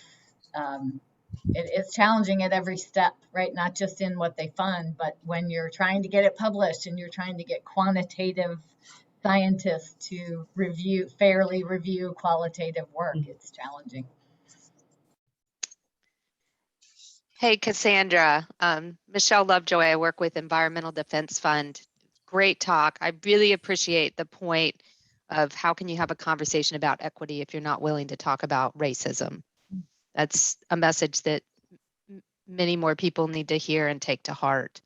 challenging at every step, right? Not just in what they fund, but when you're trying to get it published and you're trying to get quantitative scientists to fairly review qualitative work, it's challenging. Hey, Cassandra, Michelle Lovejoy, I work with Environmental Defense Fund. Great talk. I really appreciate the point of how can you have a conversation about equity if you're not willing to talk about racism. That's a message that many more people need to hear and take to heart.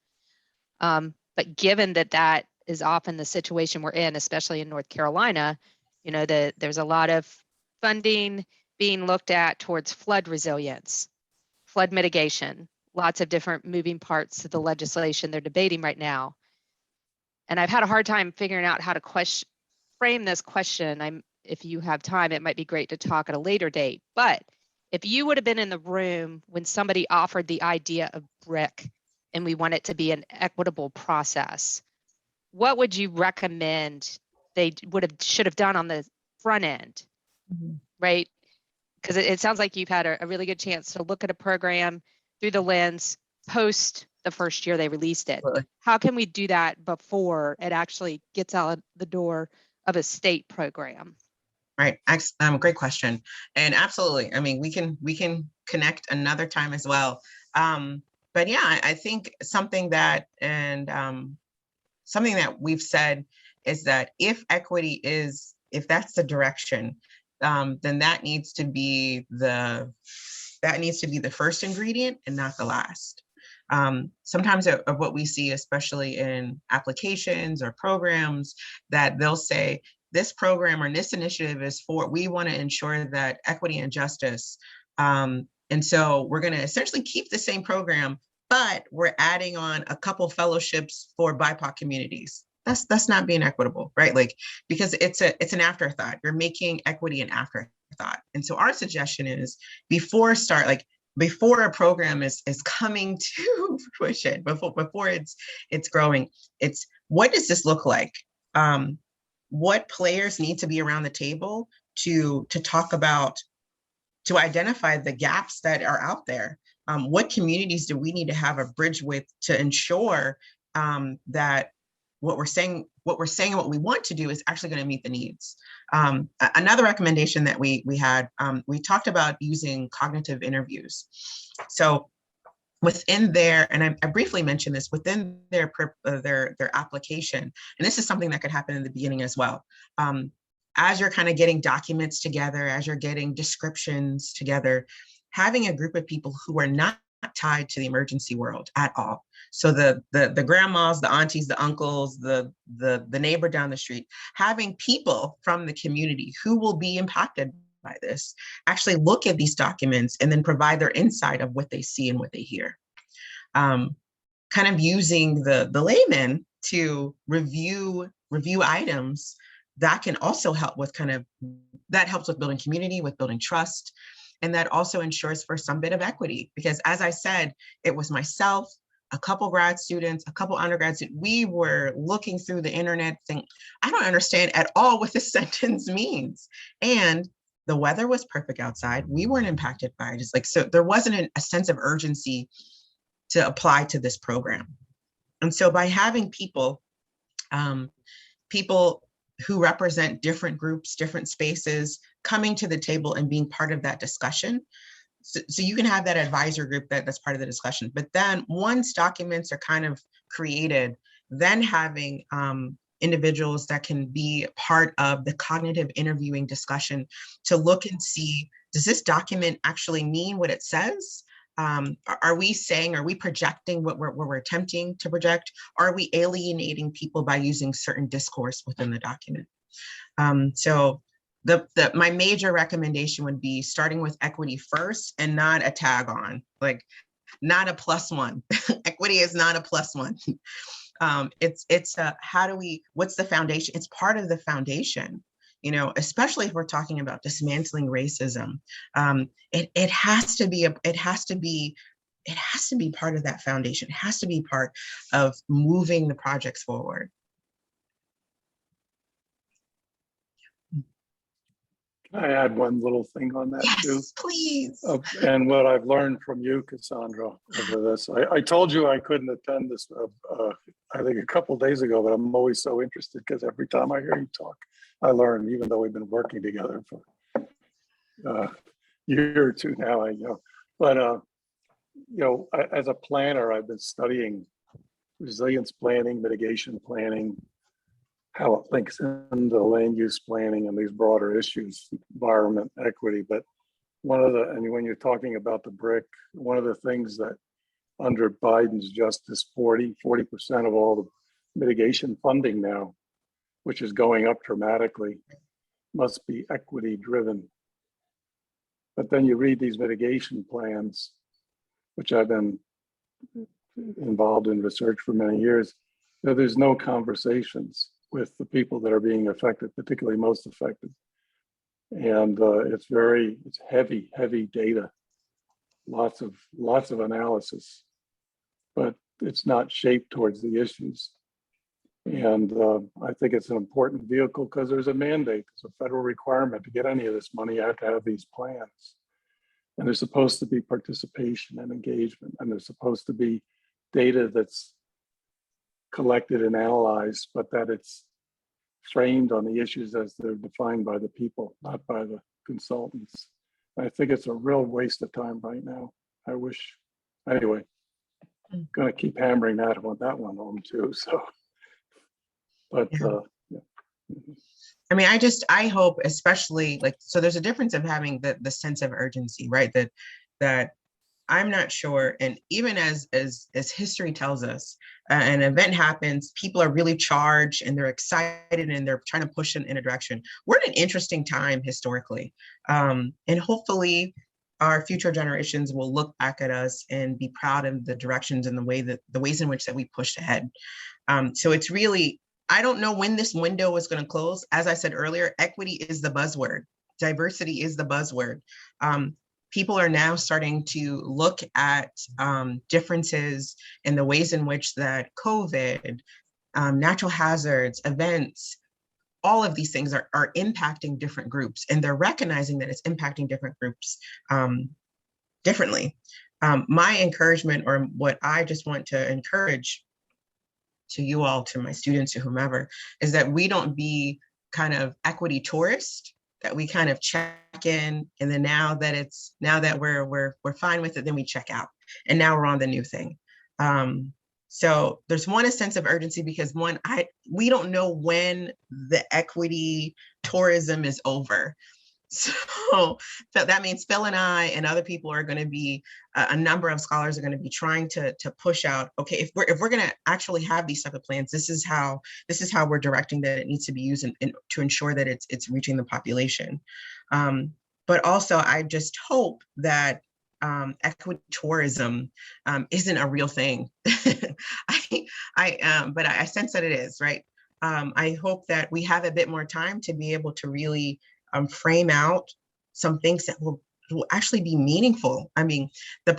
But given that that is often the situation we're in, especially in North Carolina, you know, there's a lot of funding being looked at towards flood resilience, flood mitigation, lots of different moving parts to the legislation they're debating right now. And I've had a hard time figuring out how to frame this question. If you have time, it might be great to talk at a later date. But if you would have been in the room when somebody offered the idea of BRIC and we want it to be an equitable process, what would you recommend they should have done on the front end, right? Because it sounds like you've had a really good chance to look at a program through the lens post the first year they released it. Absolutely. How can we do that before it actually gets out the door of a state program? Right. Great question. And absolutely. I mean, we can connect another time as well. But yeah, I think something that we've said is that if equity if that's the direction, then that needs to be the first ingredient and not the last. Sometimes of what we see, especially in applications or programs, that they'll say this program or this initiative is we want to ensure that equity and justice. And so we're going to essentially keep the same program, but we're adding on a couple fellowships for BIPOC communities. That's not being equitable, right? Like, because it's an afterthought. You're making equity an afterthought. And so our suggestion is before a program is coming to fruition, before it's growing, it's what does this look like? What players need to be around the table to talk about, to identify the gaps that are out there? What communities do we need to have a bridge with to ensure that what we're saying and what we want to do is actually going to meet the needs? Another recommendation that we had, we talked about using cognitive interviews. So within and I briefly mentioned this, within their application, and this is something that could happen in the beginning as well. As you're kind of getting documents together, as you're getting descriptions together, having a group of people who are not tied to the emergency world at all. So the grandmas, the aunties, the uncles, the neighbor down the street, having people from the community who will be impacted by this actually look at these documents and then provide their insight of what they see and what they hear. Kind of using the layman to review items that can also help with that helps with building community, with building trust. And that also ensures for some bit of equity, because as I said, it was myself, a couple grad students, a couple undergrad students, we were looking through the internet saying, I don't understand at all what this sentence means. And the weather was perfect outside. We weren't impacted by it. So there wasn't a sense of urgency to apply to this program. And so by having people who represent different groups, different spaces, coming to the table and being part of that discussion. So you can have that advisor group that's part of the discussion. But then once documents are kind of created, then having individuals that can be part of the cognitive interviewing discussion to look and see, does this document actually mean what it says? Are we projecting what we're attempting to project? Are we alienating people by using certain discourse within the document? So my major recommendation would be starting with equity first and not a tag on, like not a +1. Equity is not a +1. What's the foundation? It's part of the foundation. Especially if we're talking about dismantling racism, it has to be part of that foundation. It has to be part of moving the projects forward. Can I add one little thing on that too? Yes, please. And what I've learned from you, Cassandra, over this, I told you I couldn't attend this, I think a couple of days ago, but I'm always so interested because every time I hear you talk, I learn, even though we've been working together for a year or two now, I know. But, as a planner, I've been studying resilience planning, mitigation planning, how it links into land use planning and these broader issues, environment, equity. But and when you're talking about the BRIC, one of the things that under Biden's Justice 40% of all the mitigation funding now, which is going up dramatically, must be equity driven. But then you read these mitigation plans, which I've been involved in research for many years, there's no conversations with the people that are being affected, particularly most affected. And it's heavy data, lots of analysis, but it's not shaped towards the issues. And I think it's an important vehicle because there's a mandate, there's a federal requirement to get any of this money. You have to have these plans. And there's supposed to be participation and engagement, and there's supposed to be data that's collected and analyzed, but that it's framed on the issues as they're defined by the people, not by the consultants. I think it's a real waste of time right now. I wish, anyway, I'm gonna keep hammering that one home too, so. But yeah. I mean, I hope, especially so there's a difference of having the sense of urgency, right? That I'm not sure. And even as history tells us, an event happens, people are really charged and they're excited and they're trying to push in a direction. We're in an interesting time historically. And hopefully our future generations will look back at us and be proud of the directions and the ways in which that we pushed ahead. So it's really, I don't know when this window is going to close. As I said earlier, equity is the buzzword. Diversity is the buzzword. People are now starting to look at differences in the ways in which that COVID, natural hazards, events, all of these things are impacting different groups, and they're recognizing that it's impacting different groups differently. My encouragement, or what I just want to encourage to you all, to my students, to whomever, is that we don't be kind of equity tourists, that we kind of check in, and then now that we're fine with it, then we check out, and now we're on the new thing. So there's a sense of urgency, because we don't know when the equity tourism is over. So that means Phil and I and other people are going to be, a number of scholars are going to be trying to push out, okay, if we're going to actually have these type of plans, this is how we're directing that it needs to be used to ensure that it's reaching the population. But also, I just hope that equity tourism isn't a real thing. But I sense that it is, right? I hope that we have a bit more time to be able to really frame out some things that will actually be meaningful. I mean, the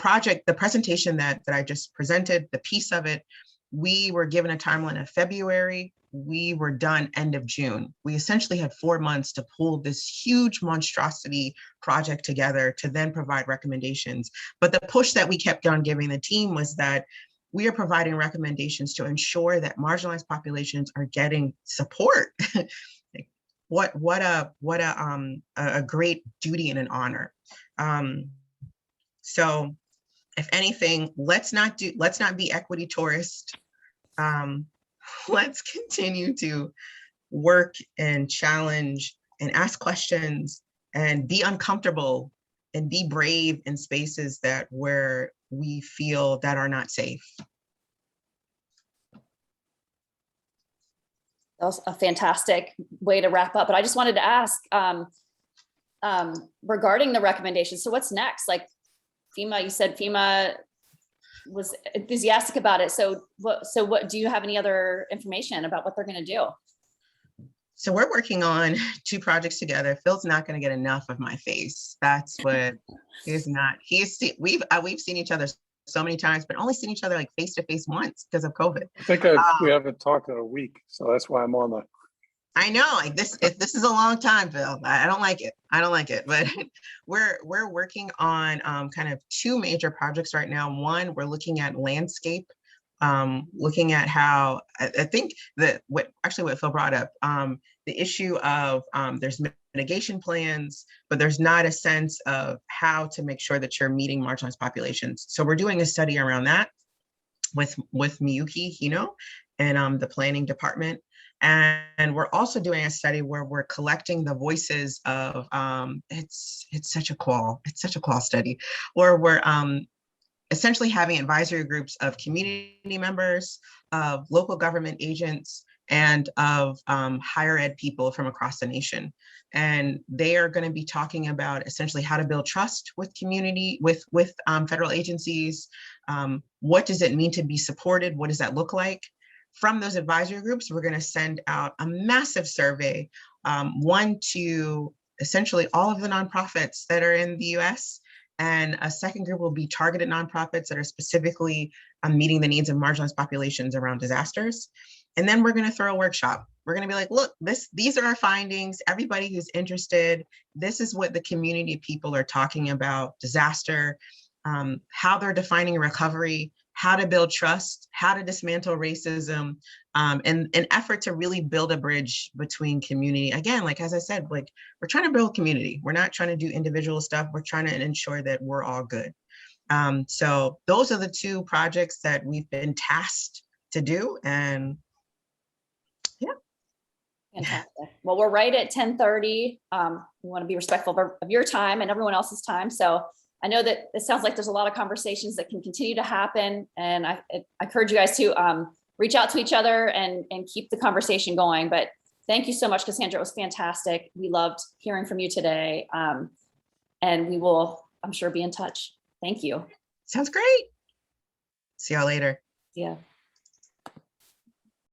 presentation that I just presented, the piece of it, we were given a timeline of February. We were done end of June. We essentially had 4 months to pull this huge monstrosity project together to then provide recommendations. But the push that we kept on giving the team was that we are providing recommendations to ensure that marginalized populations are getting support. What a great duty and an honor. So if anything, let's not be equity tourists. Let's continue to work and challenge and ask questions and be uncomfortable and be brave in spaces where we feel that are not safe. That was a fantastic way to wrap up. But I just wanted to ask regarding the recommendations. So what's next? Like FEMA, you said FEMA was enthusiastic about it. So what do you have any other information about what they're going to do? So we're working on 2 projects together. Phil's not going to get enough of my face. That's what we've seen each other so many times, but only seen each other like face to face once because of COVID. I think we haven't talked in a week, so that's why I'm on the. I know, like this is a long time, Phil. I don't like it, but we're working on kind of 2 major projects right now. One, we're looking at landscape, looking at how I think that what Phil brought up, the issue of there's mitigation plans, but there's not a sense of how to make sure that you're meeting marginalized populations. So we're doing a study around that with Miyuki Hino, in the planning department. And we're also doing a study where we're collecting the voices of, it's such a qual study, where we're essentially having advisory groups of community members, of local government agents, and of higher ed people from across the nation. And they are going to be talking about essentially how to build trust with community, with federal agencies. What does it mean to be supported? What does that look like? From those advisory groups, we're going to send out a massive survey, one to essentially all of the nonprofits that are in the US, and a second group will be targeted nonprofits that are specifically meeting the needs of marginalized populations around disasters. And then we're going to throw a workshop. We're going to be like, look, these are our findings. Everybody who's interested, this is what the community people are talking about: disaster, how they're defining recovery, how to build trust, how to dismantle racism, and an effort to really build a bridge between community. Again, like, as I said, like, we're trying to build community. We're not trying to do individual stuff. We're trying to ensure that we're all good. So those are the two projects that we've been tasked to do. And yeah. Fantastic. Well, we're right at 10:30. We want to be respectful of your time and everyone else's time. So I know that it sounds like there's a lot of conversations that can continue to happen. And I encourage you guys to reach out to each other and keep the conversation going. But thank you so much, Cassandra. It was fantastic. We loved hearing from you today. And we will, I'm sure, be in touch. Thank you. Sounds great. See y'all later. Yeah.